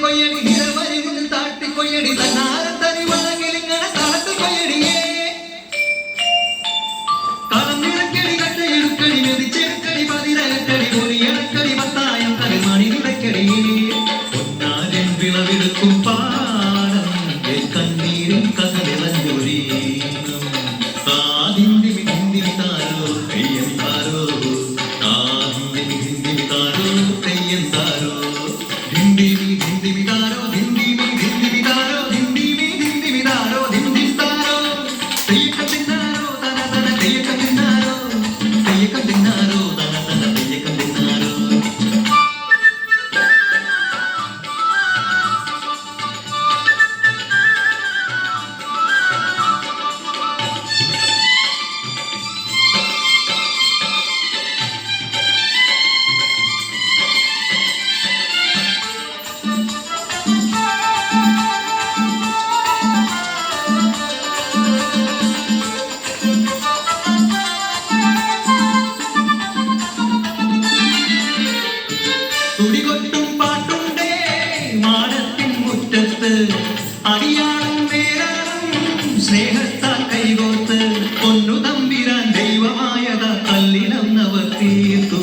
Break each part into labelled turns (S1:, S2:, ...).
S1: കൊയ്യടി നിരവരികൾ താട്ടി കൊയ്യടി തന്നാരം തനി വളകിലിങ്ങനെ താട്ട് കൊയ്യടിയേ കളം നിറക്കടി കട്ടയെടുക്കടി മെതിച്ചെടുക്കടി പതിരകട്ടടി പൊരിയടക്കടി പത്തായം കടി മണി നിറക്കടിയേ ഒന്നാരൻ വിളവെടുക്കും പാടം കണ്ണീരും കഥനിറഞ്ഞൊരീ തുടികൊട്ടും പാട്ടുണ്ടേ മാടത്തിൻ മുറ്റത്ത് അടിയാളും വേരാളും സ്നേഹത്താൽ കൈകോർത്ത് പൊന്നു തമ്പിരാൻ ദൈവമായത കല്ലിനന്നവർ തീർത്തു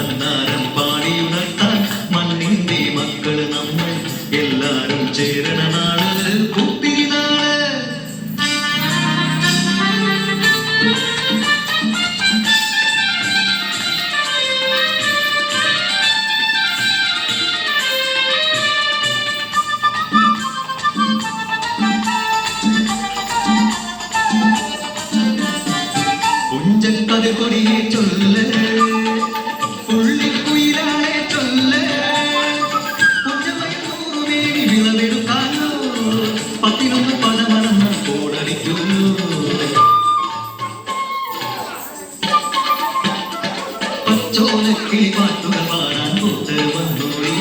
S1: അന്നാരം പാടിയുണർത്താൻ മണ്ണിന്റെ മക്കള് നമ്മൾ എല്ലാരും ചേരണ നാള് കുത്തിരിനാള് കുഞ്ചക്കത് കൊടിയെ ചൊല്ല് പുള്ളിക്കുയിലാളെ ചൊല്ല് കുഞ്ഞമയൂവേണി വിളവെടുക്കാനോ 11 പടമണന്ന കോടടിക്കുന്നു പച്ചോലക്കിളി പാട്ടുകൾ പാടാൻ കൂട്ട് വന്നോളി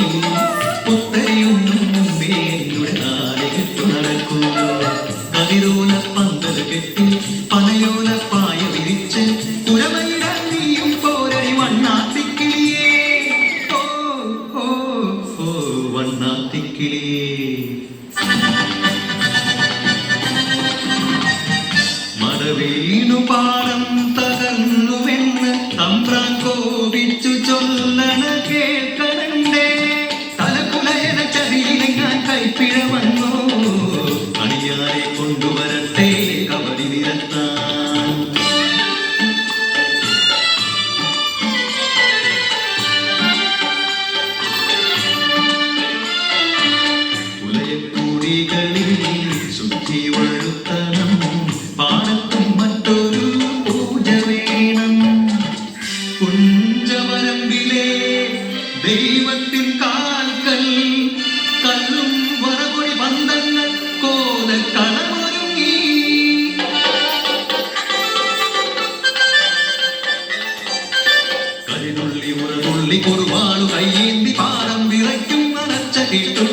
S1: പുത്തരിയൊന്നും മുമ്പേ എന്നുടെ നാളെ കെട്ടു നടക്കൂ കതിരോല പന്തൽ കെട്ടി പനയോല പായ വിരിച്ച് കുരമയിടാൻ നീയും പോരടി വണ്ണാത്തിക്കിളിയേ ഓ ഓ ഓ വണ്ണാത്തിക്കിളിയേ മടവീണു പാടം തകർന്നുവെന്ന് തമ്പ്രാൻ കോപിച്ചു ചൊല്ലണ കേൾക്കണണ്ടേ തലകുലയന ചതിയിലെങ്ങാൻ കൈപ്പിഴ വന്നോ അണിയാരെ കൊണ്ടുവരട്ടെ കബഡി നിരത്താൻ ഉലയക്കൂടികളിൽ ശുദ്ധി വഴുത്തണം പാടത്തും മറ്റൊരു പൂജ വേണം കുഞ്ചവരമ്പിലെ ദൈവത്തിൻ കാൽക്കൽ കല്ലും വറകൊടി ബന്ധങ്ങൾ കോല കളമൊരുങ്ങി കരിനുള്ളി ഉറതുള്ളി കുറുവാളു കയ്യേന്തി പാടം വിറയ്ക്കും നനച്ച കിട്ടും